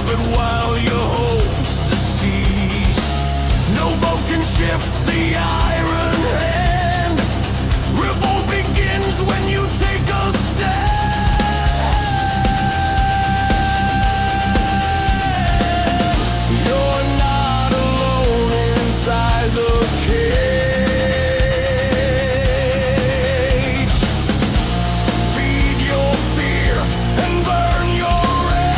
profit while your hopes deceased. No vote can shift the iron hand. Revolt begins when you take a stand. You're not alone inside the cage. Feed your fear and burn your rage.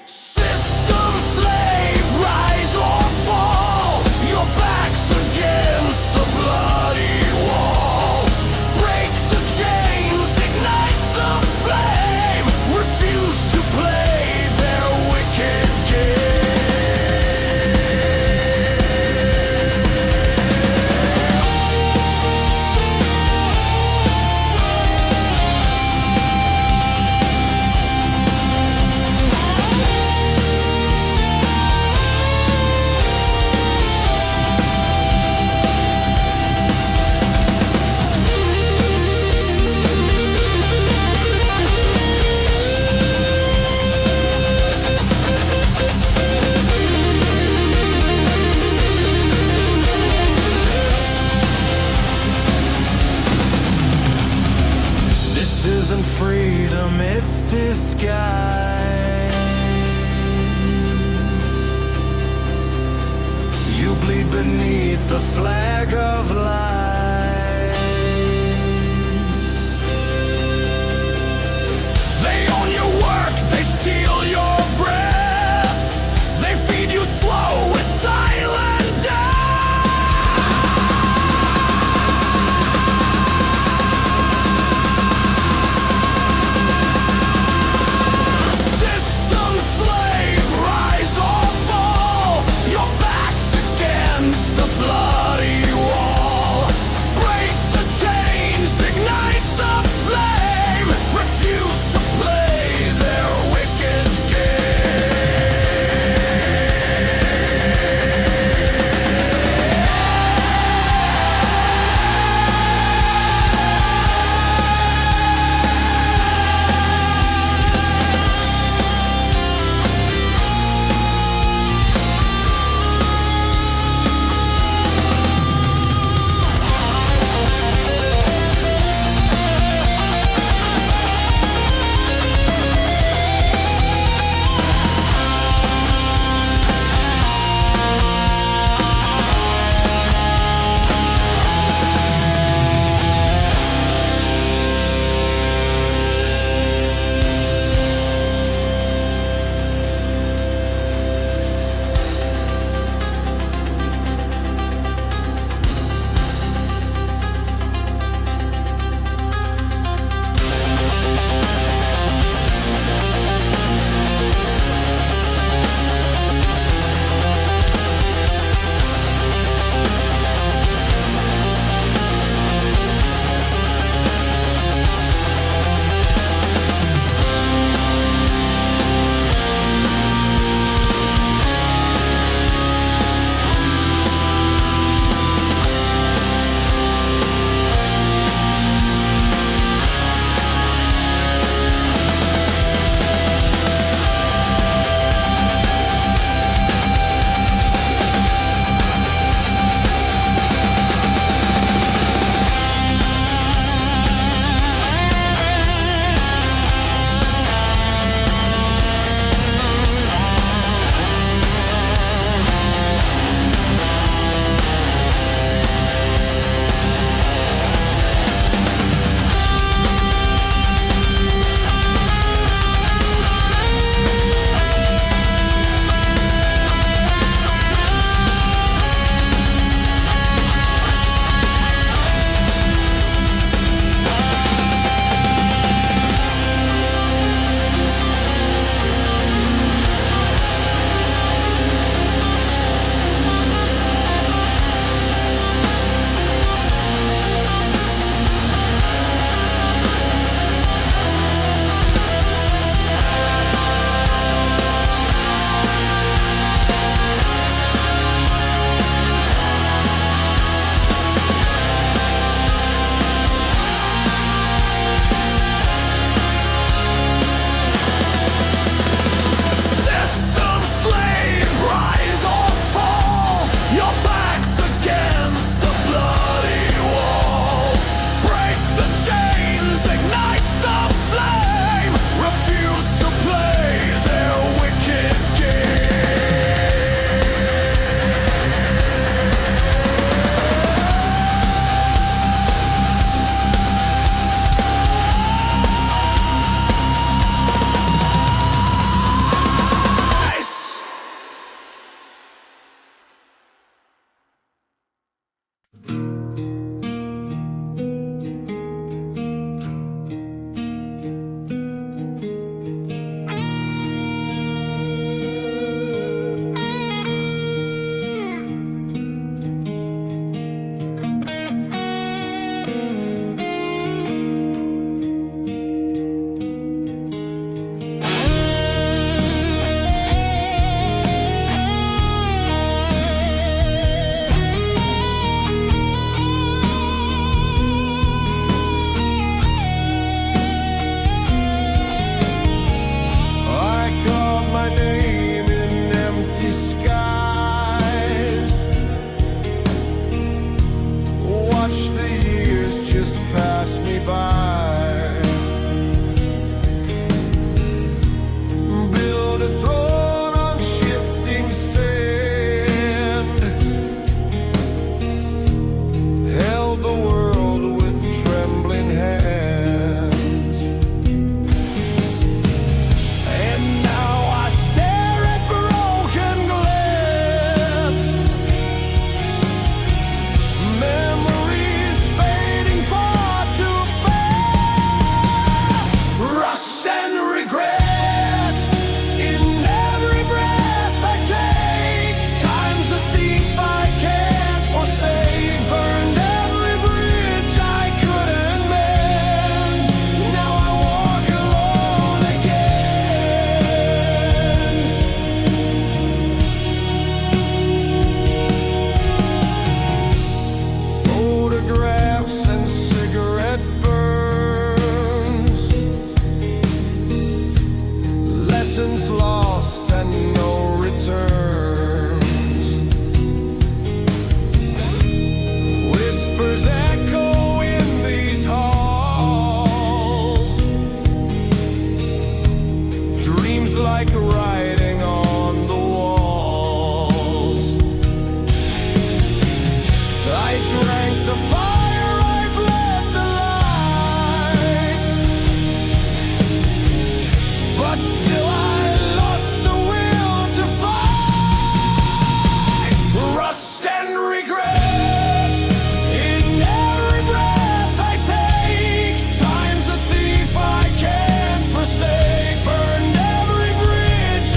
System slave, rise or fall. Your back's against the bloody wall. Break the chains, ignite the flame. Refuse to play their wicked game. This isn't freedom, it's disguise. You bleed beneath the flag of lies. They own your work, they steal your breath. They feed you slow with silent death. System slave, rise or fall. Your back's against the bloody wall. distance lost and no returns. Whispers echo in these halls. Dreams like writing on the walls. I drank the fire, I bled the light, but still I lost the will to fight. Rust and regret in every breath I take. Time's a thief I can't forsake. Burned every bridge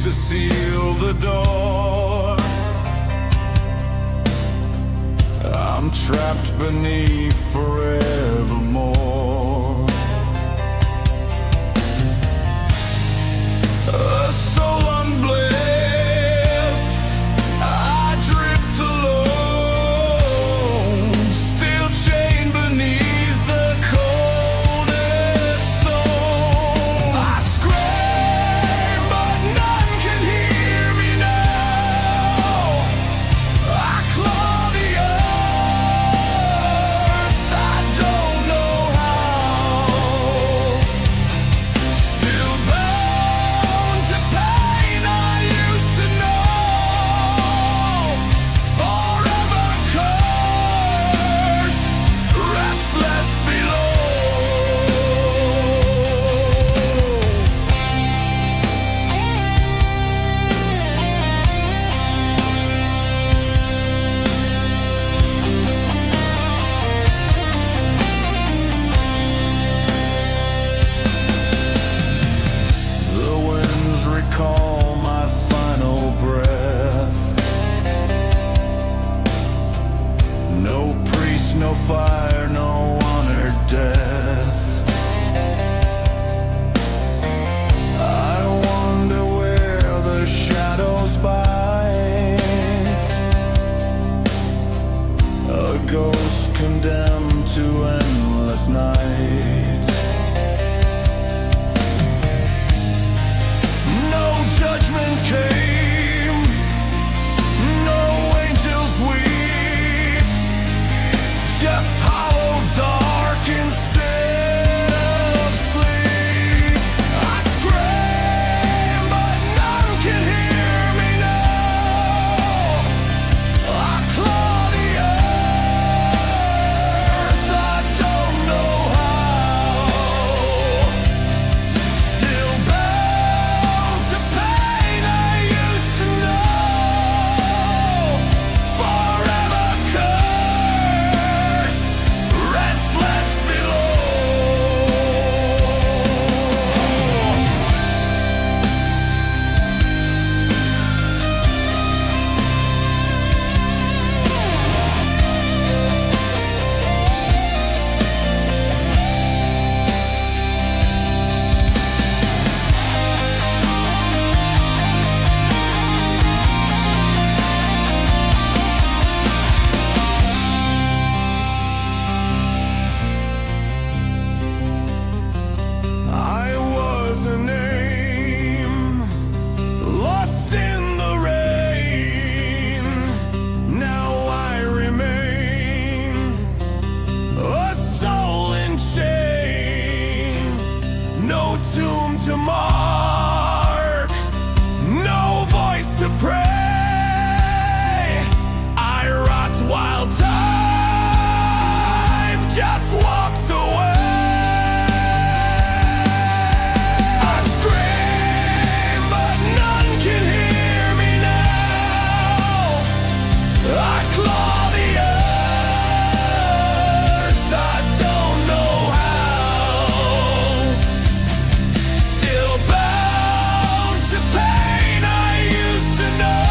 to seal the door. I'm trapped beneath forevermore. A soul unblessed, I drift alone, still chained beneath the coldest stone. I scream, but none can hear me now. I claw the earth, I don't know how. Still bound to pain I used to know. Forever cursed, restless below. The winds recall my final breath. No priest, no fire, no honored death. I wonder where the shadows bite. A ghost condemned to endless night. No judgment came, no angels weep, just hollow dark instead of sleep. I scream, but none can hear me now. I claw the earth, I don't know how. Still bound to pain I used to know. Forever cursed, restless below. I was a name, lost in the rain. Now I remain a soul in chain. No tomb to mark, no voice to pray. I rot while time just walks away. I scream, but none can hear me now. I claw the earth, I don't know how. Still bound to pain I used to know.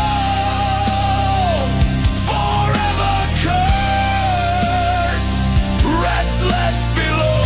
Forever cursed, restless below.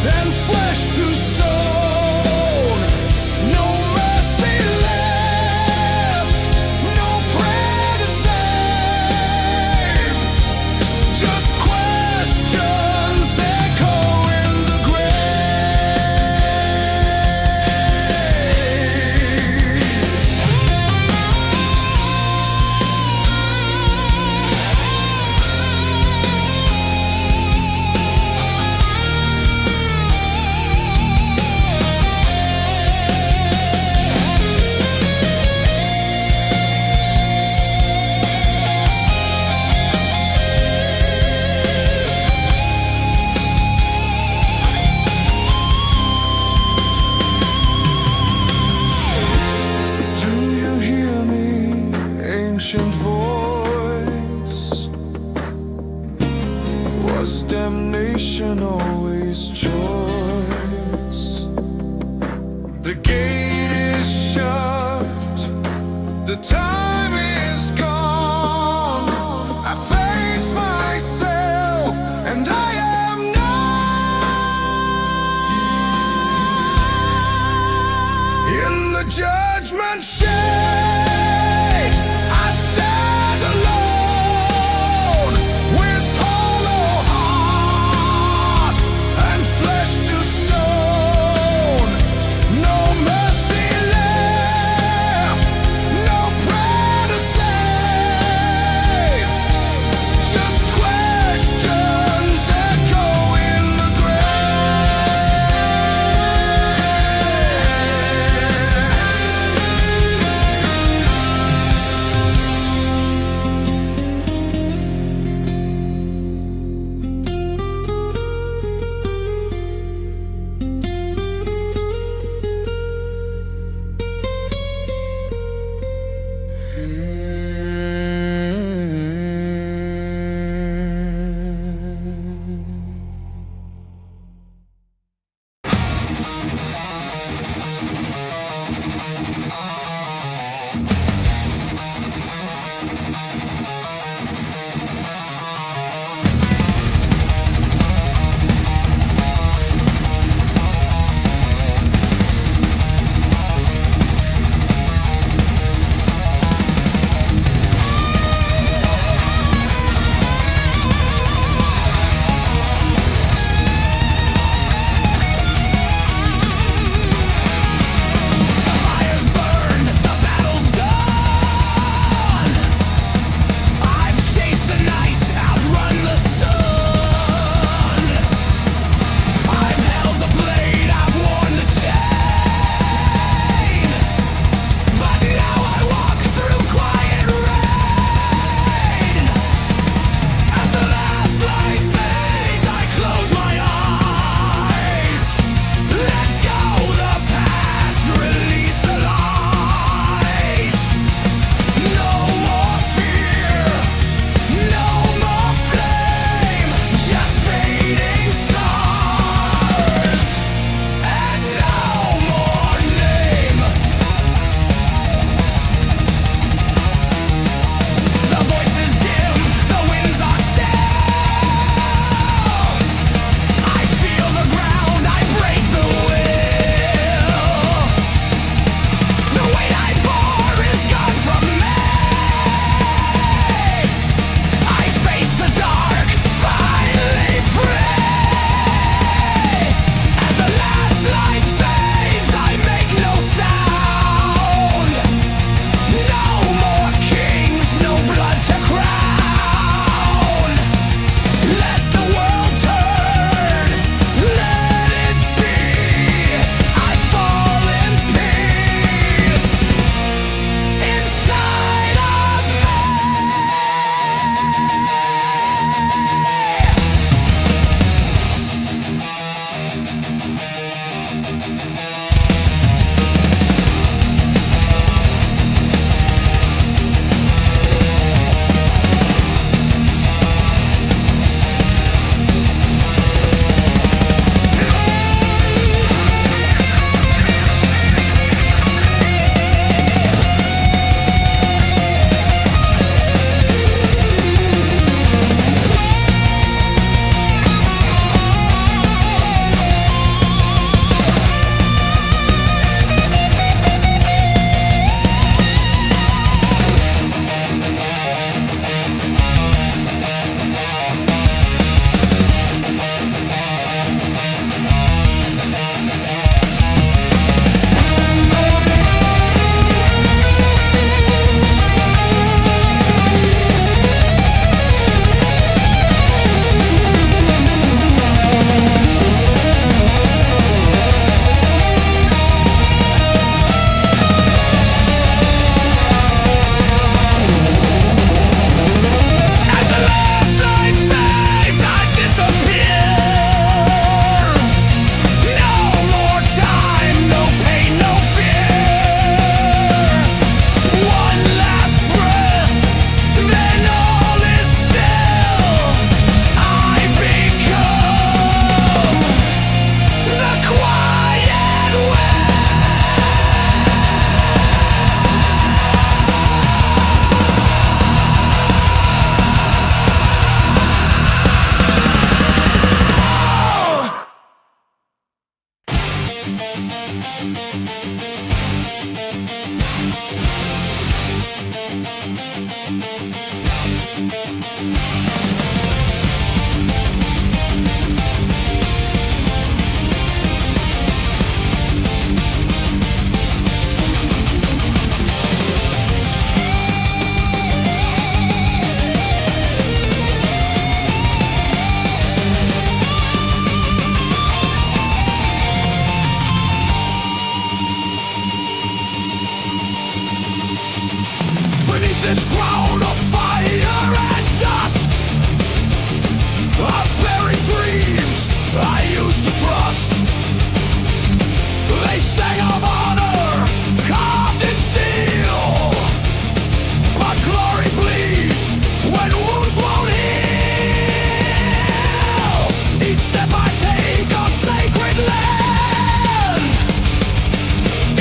and flesh to stone. No mercy left, no prayer to save, just questions echo in the Do you hear me, ancient voice? Was damnation always choice? The gate is shut, the time is gone. I face myself and I am not in the judgment shade. I stand alone with hollow heart and flesh to This crown of fire and dust, of buried dreams I used to trust. They sang of honor carved in steel, but glory bleeds when wounds won't heal. Each step I take on sacred land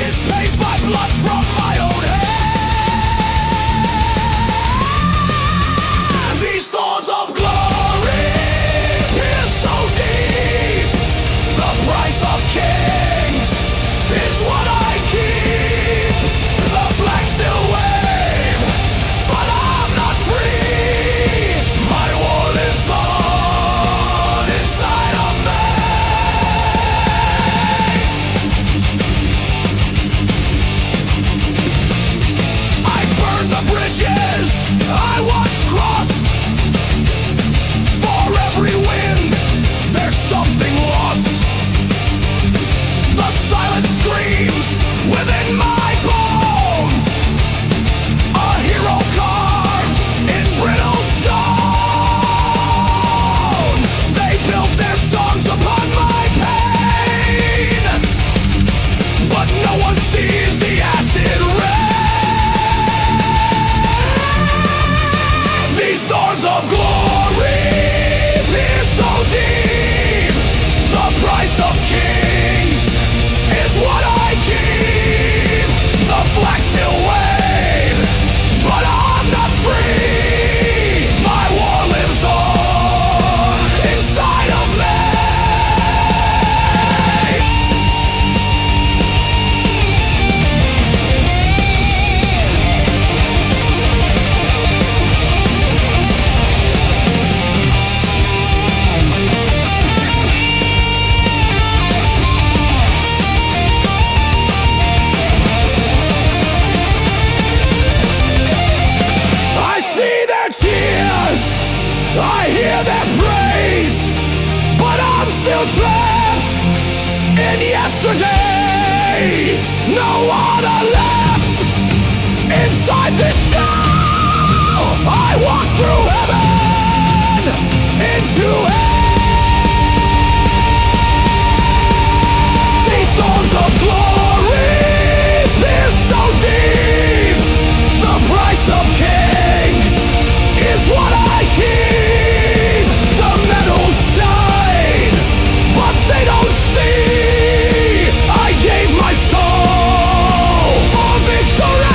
is paid by blood from my own hand. These thorns of glory pierce so deep. The price of kings is what I keep. The flag still wave, but I'm not free. My war lives on inside of me. I burn the bridges I once crossed. For every wind, there's something lost. The silence screams within my bones. A hero carved in brittle stone. They built their songs upon my pain, but no one sees the acid rain. These thorns of glory pierce so deep. The price of kings is what I keep. The flag still wave, but I'm not free. My war lives on inside of me. I see their tears, I hear their praise, but I'm still trapped in yesterday. No honor left inside this shell. I walk through heaven into hell. These thorns of glory pierce so deep. The price of kings is what I keep. The medals shine, but they don't see. I gave my soul for victory.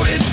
out in